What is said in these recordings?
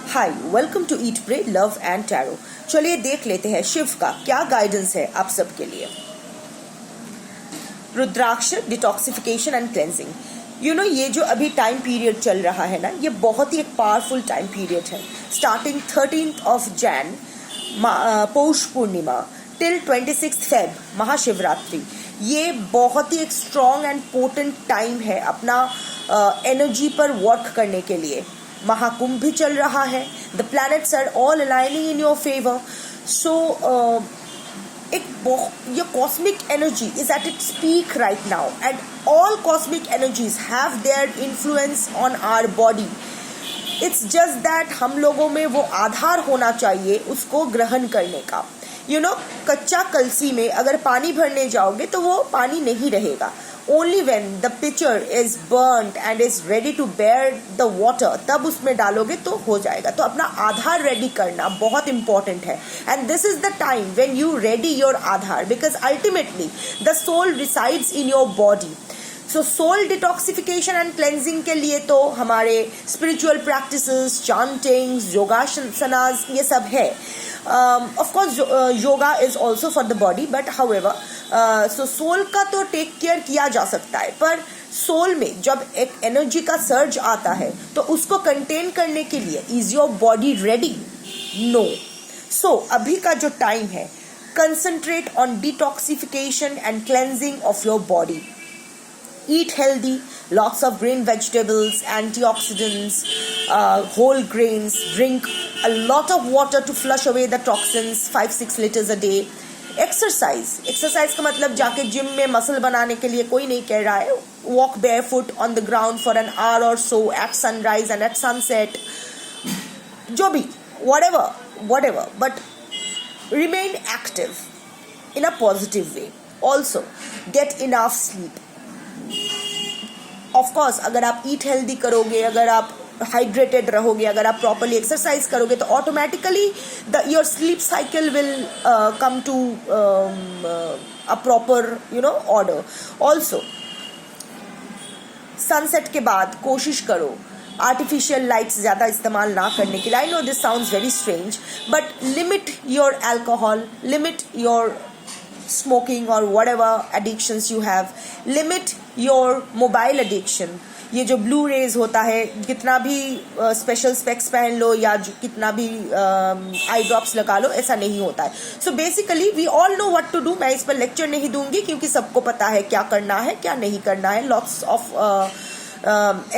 Hi, welcome to eat pray love and tarot. चलिए देख लेते हैं शिव का क्या गाइडेंस है आप सबके लिए। रुद्राक्ष, डिटॉक्सिफिकेशन एंड क्लेंजिंग। ये जो अभी टाइम पीरियड चल रहा है ना, ये बहुत ही एक पावरफुल टाइम पीरियड है। Starting 13th of Jain Paush Purnima till 26 Feb Mahashivratri, ये बहुत ही एक स्ट्रॉन्ग एंड पोटेंट टाइम है अपना एनर्जी पर वर्क करने के लिए। महाकुंभ भी चल रहा है, the planets are all aligning in your favour. So your cosmic energy is at its peak right now, and all cosmic energies have their influence on our body. It's just that हम लोगों में वो आधार होना चाहिए उसको ग्रहण करने का। कच्चा कलसी में अगर पानी भरने जाओगे तो वो पानी नहीं रहेगा। Only when the pitcher is burnt and is ready to bear the water, तब उसमें डालोगे तो हो जाएगा। तो अपना आधार रेडी करना बहुत important है। And this is the time when you ready your Aadhaar, because ultimately the soul resides in your body. So soul detoxification and cleansing के लिए तो हमारे spiritual practices, chantings, yogasanas ये सब है। Of course yoga is also for the body, but however so soul का तो take care किया जा सकता है, पर सोल में जब एक एनर्जी का सर्ज आता है तो उसको कंटेन करने के लिए is your body ready? No. So अभी का जो टाइम है, concentrate on detoxification and cleansing of your body. Eat healthy, lots of green vegetables, antioxidants, whole grains. Drink a lot of water to flush away the toxins, 5-6 liters a day. Exercise का मतलब जाके gym में muscle बनाने के लिए कोई नहीं कह रहा है। Walk barefoot on the ground for an hour or so at sunrise and at sunset. जो भी, whatever, but remain active in a positive way. Also, get enough sleep. Of course अगर आप ईट हेल्दी करोगे, अगर आप hydrated रहोगे, अगर आप प्रॉपरली एक्सरसाइज करोगे तो automatically your sleep cycle will come to a proper order. Also sunset के बाद कोशिश करो आर्टिफिशियल लाइट्स ज़्यादा इस्तेमाल ना करने के लिए। I know this sounds very strange, but limit your alcohol, limit your smoking or whatever addictions you have, limit your mobile addiction. ये जो ब्लू रेज होता है, कितना भी स्पेशल स्पेक्स पहन लो या कितना भी आई ड्रॉप्स लगा लो, ऐसा नहीं होता है। So basically we all know what to do. मैं इस पर लेक्चर नहीं दूंगी क्योंकि सबको पता है क्या करना है क्या नहीं करना है। Lots of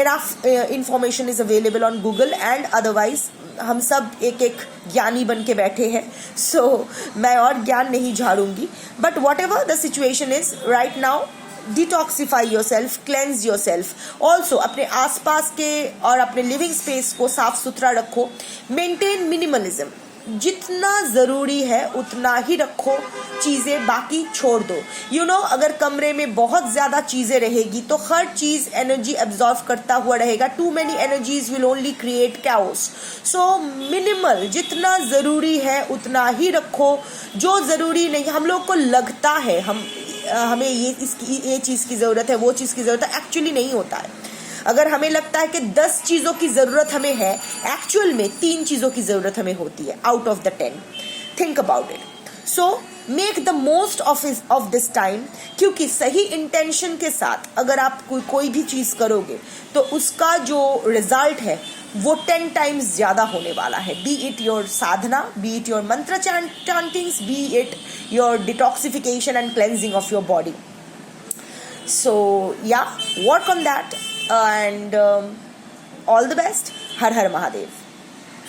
enough information is available on Google and otherwise हम सब एक एक ज्ञानी बन के बैठे हैं। सो मैं और ज्ञान नहीं झाड़ूंगी, but whatever the situation is right now, detoxify yourself, cleanse yourself. Also अपने आसपास के और अपने लिविंग स्पेस को साफ सुथरा रखो। मेंटेन मिनिमलिज्म, जितना ज़रूरी है उतना ही रखो, चीज़ें बाकी छोड़ दो। अगर कमरे में बहुत ज़्यादा चीज़ें रहेगी तो हर चीज़ एनर्जी एब्जॉर्व करता हुआ रहेगा। Too many energies will only create chaos. So minimal, जितना ज़रूरी है उतना ही रखो। जो ज़रूरी नहीं, हम लोग को लगता है हमें ये चीज़ की ज़रूरत है, वो चीज़ की ज़रूरत है, एक्चुअली नहीं होता है। अगर हमें लगता है कि 10 चीज़ों की ज़रूरत हमें है, एक्चुअल में 3 चीज़ों की ज़रूरत हमें होती है out of the 10। Think about it. So make the most of this time, क्योंकि सही इंटेंशन के साथ अगर आप कोई भी चीज़ करोगे तो उसका जो रिजल्ट है वो 10 टाइम्स ज़्यादा होने वाला है। Be it your sadhana, be it your mantra chantings, be it your detoxification and cleansing of your body. So या work on that and all the best. Har Har Mahadev.